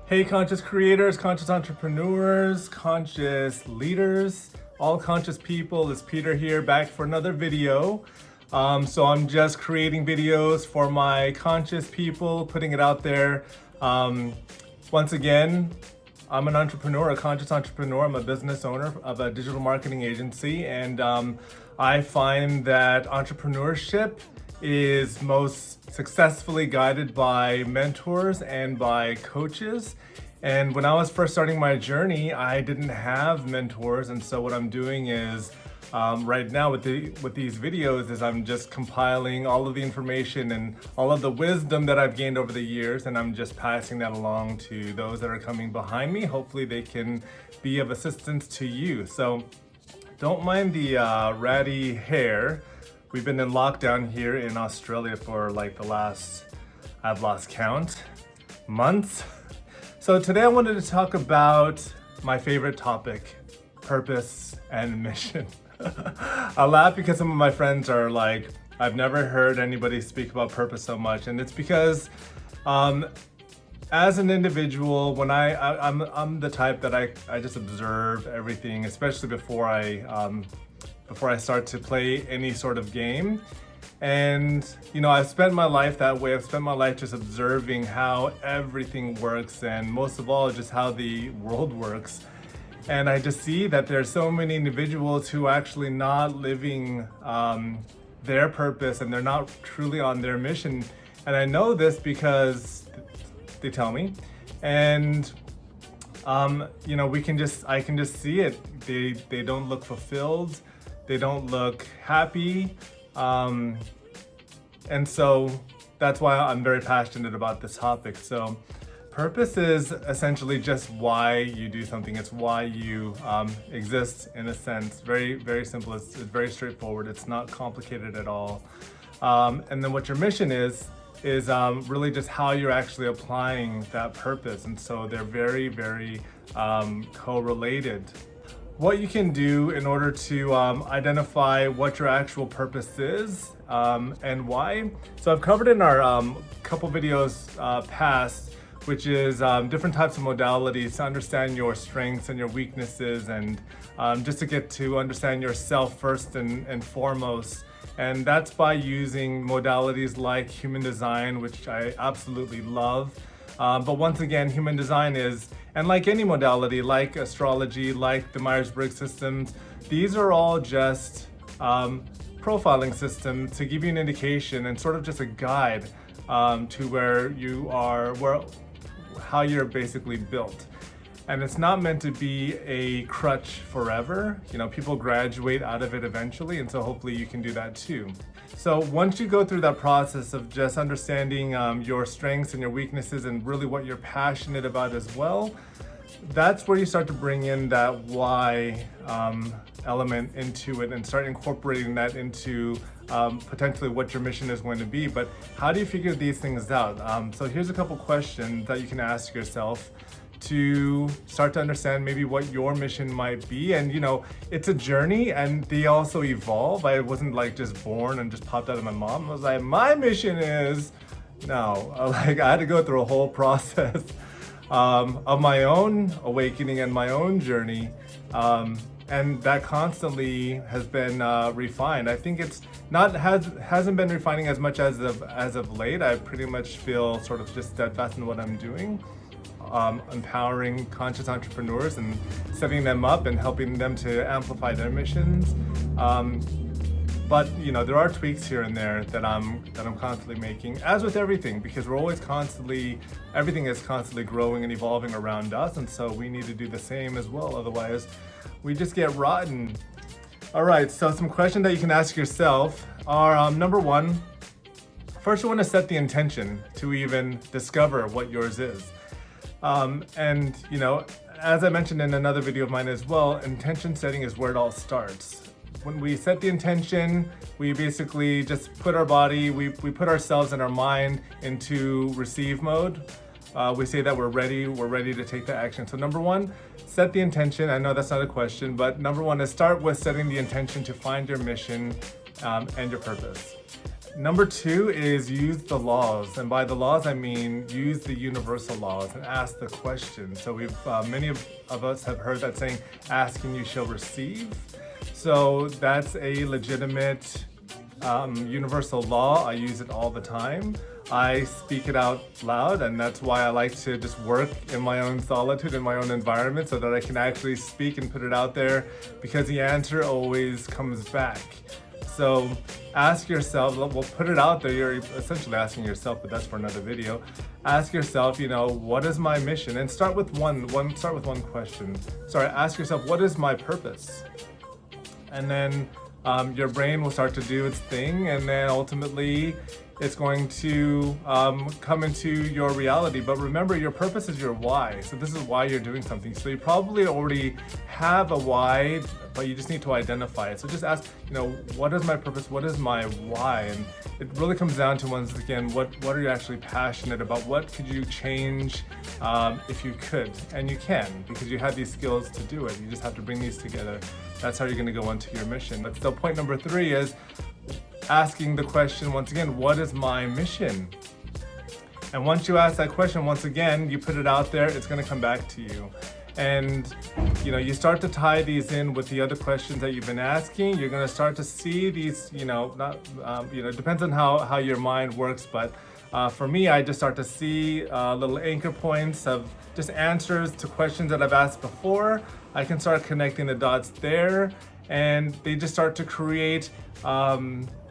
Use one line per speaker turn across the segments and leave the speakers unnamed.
Hey, conscious creators, conscious entrepreneurs, conscious leaders, all conscious people. It's Peter here, back for another video. So I'm just creating videos for my conscious people, putting it out there. Once again, I'm an entrepreneur, a conscious entrepreneur. I'm a business owner of a digital marketing agency, and I find that entrepreneurship is most successfully guided by mentors and by coaches. And when I was first starting my journey, I didn't have mentors, and so what I'm doing is right now with these videos is I'm just compiling all of the information and all of the wisdom that I've gained over the years, and I'm just passing that along to those that are coming behind me. Hopefully they can be of assistance to you. So don't mind the ratty hair. We've been in lockdown here in Australia for like the last, I've lost count, months. So today I wanted to talk about my favorite topic, purpose and mission. I laugh because some of my friends are like, I've never heard anybody speak about purpose so much. And it's because as an individual, when I'm the type that I just observe everything, especially before I start to play any sort of game. And I've spent my life that way. I've spent my life just observing how everything works, and most of all, just how the world works. And I just see that there's so many individuals who are actually not living their purpose, and they're not truly on their mission. And I know this because they tell me. And I can just see it. They don't look fulfilled. They don't look happy. And so that's why I'm very passionate about this topic. So purpose is essentially just why you do something. It's why you exist, in a sense. Very, very simple. It's very straightforward. It's not complicated at all. And then what your mission is really just how you're actually applying that purpose. And so they're very, very correlated. What you can do in order to identify what your actual purpose is and why. So I've covered in our couple videos past, which is different types of modalities to understand your strengths and your weaknesses, and just to get to understand yourself first and foremost. And that's by using modalities like human design, which I absolutely love. But once again, human design is, and like any modality, like astrology, like the Myers-Briggs systems, these are all just profiling systems to give you an indication and sort of just a guide to where you are, how you're basically built. And it's not meant to be a crutch forever. People graduate out of it eventually, and so hopefully you can do that too. So once you go through that process of just understanding your strengths and your weaknesses and really what you're passionate about as well, that's where you start to bring in that why element into it and start incorporating that into potentially what your mission is going to be. But how do you figure these things out? So here's a couple questions that you can ask yourself to start to understand maybe what your mission might be. And it's a journey, and they also evolve. I wasn't like just born and just popped out of my mom. I was like, my mission is, no, I had to go through a whole process of my own awakening and my own journey. And that constantly has been refined. I think it's hasn't been refining as much as of late. I pretty much feel sort of just steadfast in what I'm doing. Empowering conscious entrepreneurs and setting them up and helping them to amplify their missions. But there are tweaks here and there that I'm constantly making, as with everything, because everything is constantly growing and evolving around us, and so we need to do the same as well. Otherwise, we just get rotten. All right, so some questions that you can ask yourself are number one. First, you want to set the intention to even discover what yours is. As I mentioned in another video of mine as well, intention setting is where it all starts. When we set the intention, we basically just put our body, we put ourselves and our mind into receive mode. We say that we're ready to take the action. So number one, set the intention. I know that's not a question, but number one is start with setting the intention to find your mission and your purpose. Number 2 is use the laws. And by the laws, I mean use the universal laws and ask the question. So many of us have heard that saying, ask and you shall receive. So that's a legitimate universal law. I use it all the time. I speak it out loud, and that's why I like to just work in my own solitude, in my own environment, so that I can actually speak and put it out there, because the answer always comes back. So ask yourself, well, put it out there. You're essentially asking yourself, but that's for another video. Ask yourself, what is my mission? And start with one question. Ask yourself, what is my purpose? And then your brain will start to do its thing, and then ultimately it's going to come into your reality. But remember, your purpose is your why. So this is why you're doing something. So you probably already have a why, but you just need to identify it. So just ask, what is my purpose? What is my why? And it really comes down to, once again, what are you actually passionate about? What could you change if you could? And you can, because you have these skills to do it. You just have to bring these together. That's how you're going to go into your mission. But still, point number 3 is asking the question, once again, what is my mission? And once you ask that question, once again, you put it out there, it's going to come back to you. And you start to tie these in with the other questions that you've been asking. You're going to start to see these, it depends on how your mind works, but for me, I just start to see little anchor points of just answers to questions that I've asked before. I can start connecting the dots there, and they just start to create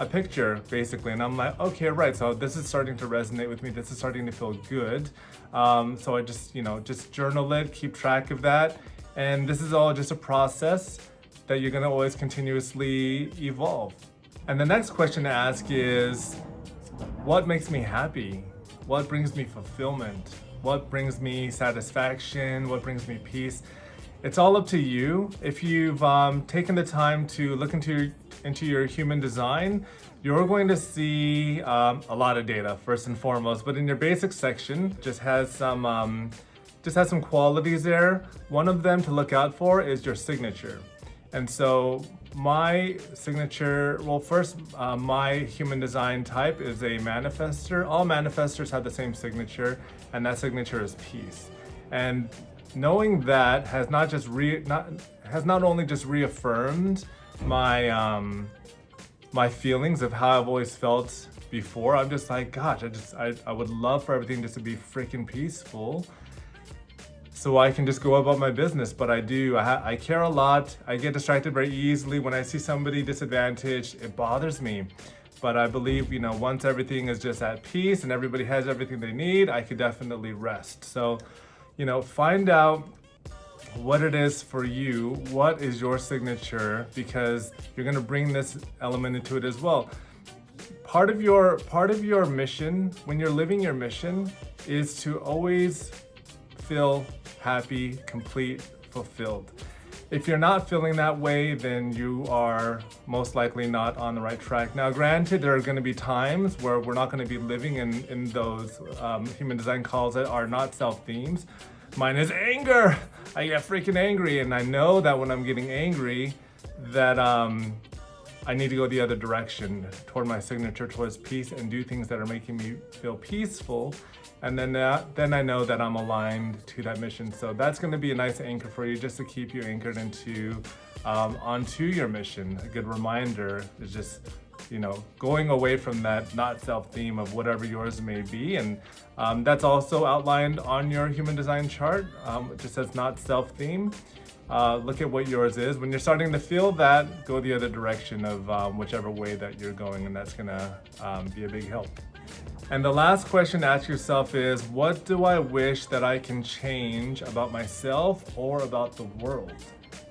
a picture, basically. And I'm like, okay, right, so this is starting to resonate with me. This is starting to feel good. So I just journal it, keep track of that. And this is all just a process that you're gonna always continuously evolve. And the next question to ask is, what makes me happy? What brings me fulfillment? What brings me satisfaction? What brings me peace? It's all up to you. If you've taken the time to look into your human design, you're going to see a lot of data, first and foremost. But in your basic section, just has some qualities there. One of them to look out for is your signature. And so my signature, my human design type is a manifester. All manifestors have the same signature, and that signature is peace. And knowing that has not only just reaffirmed my feelings of how I've always felt before. I'm just like, gosh, I would love for everything just to be freaking peaceful, so I can just go about my business. But I care a lot. I get distracted very easily. When I see somebody disadvantaged, it bothers me. But I believe, once everything is just at peace and everybody has everything they need, I could definitely rest. So, find out what it is for you. What is your signature? Because you're going to bring this element into it as well. Part of your mission, when you're living your mission, is to always feel happy, complete, fulfilled. If you're not feeling that way, then you are most likely not on the right track. Now, granted, there are going to be times where we're not going to be living in those human design calls that are not self-themes. Mine is anger. I get freaking angry, and I know that when I'm getting angry, that I need to go the other direction, toward my signature, towards peace, and do things that are making me feel peaceful. And then I know that I'm aligned to that mission. So that's going to be a nice anchor for you, just to keep you anchored onto your mission. A good reminder is just, going away from that not self theme of whatever yours may be. And that's also outlined on your human design chart. It just says not self theme. Look at what yours is. When you're starting to feel that, go the other direction of whichever way that you're going, and that's gonna be a big help. And the last question to ask yourself is, what do I wish that I can change about myself or about the world?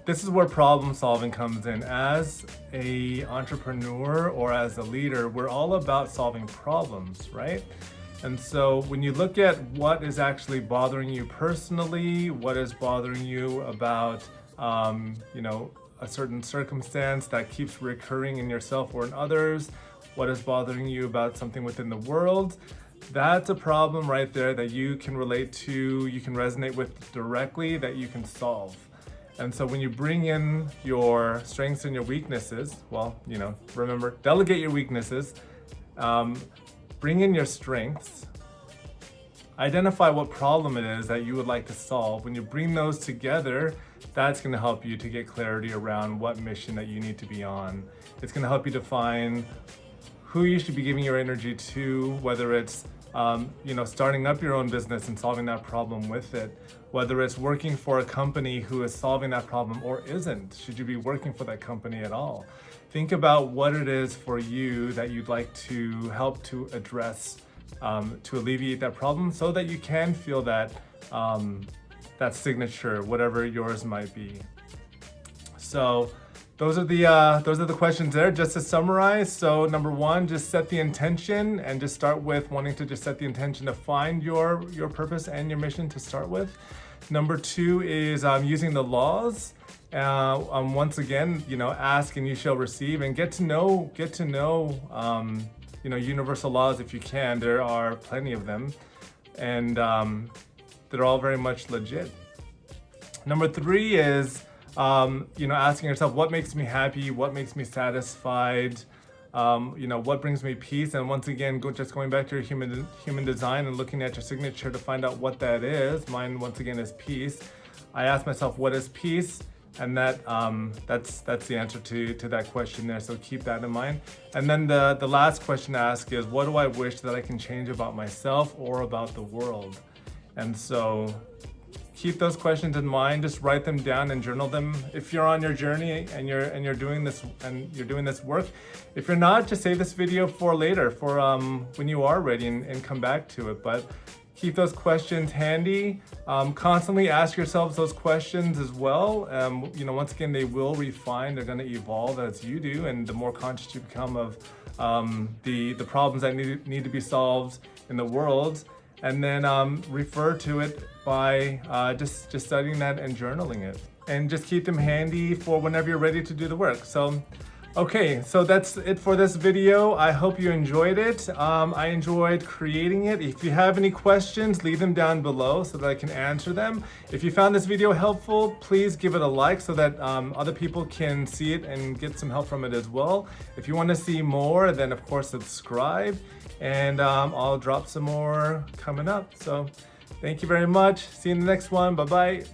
This is where problem solving comes in. As an entrepreneur or as a leader, we're all about solving problems, right? And so when you look at what is actually bothering you personally, what is bothering you about, a certain circumstance that keeps recurring in yourself or in others, what is bothering you about something within the world, that's a problem right there that you can relate to, you can resonate with directly, that you can solve. And so when you bring in your strengths and your weaknesses, remember, delegate your weaknesses, Bring in your strengths. Identify what problem it is that you would like to solve. When you bring those together, that's going to help you to get clarity around what mission that you need to be on. It's going to help you define who you should be giving your energy to, whether it's starting up your own business and solving that problem with it, whether it's working for a company who is solving that problem or isn't. Should you be working for that company at all? Think about what it is for you that you'd like to help to address, to alleviate that problem, so that you can feel that that signature, whatever yours might be. So those are the questions there. Just to summarize, so number one, just set the intention, and just start with wanting to just set the intention to find your purpose and your mission to start with. Number two is using the laws. Once again, ask and you shall receive, and get to know universal laws if you can. There are plenty of them, and they're all very much legit. Number three is asking yourself, what makes me happy? What makes me satisfied? What brings me peace? And once again, going back to your human design and looking at your signature to find out what that is. Mine, once again, is peace. I ask myself, what is peace? And that's the answer to that question there. So keep that in mind. And then the last question to ask is, what do I wish that I can change about myself or about the world? And so keep those questions in mind. Just write them down and journal them. If you're on your journey and you're doing this work, if you're not, just save this video for later, for when you are ready, and come back to it. But keep those questions handy. Constantly ask yourselves those questions as well. Once again, they will refine. They're going to evolve as you do, and the more conscious you become of the problems that need to be solved in the world. And then refer to it by just studying that and journaling it. And just keep them handy for whenever you're ready to do the work. So, okay, so that's it for this video. I hope you enjoyed it. I enjoyed creating it. If you have any questions, leave them down below so that I can answer them. If you found this video helpful, please give it a like so that other people can see it and get some help from it as well. If you want to see more, then of course subscribe. And I'll drop some more coming up. So thank you very much. See you in the next one. Bye-bye.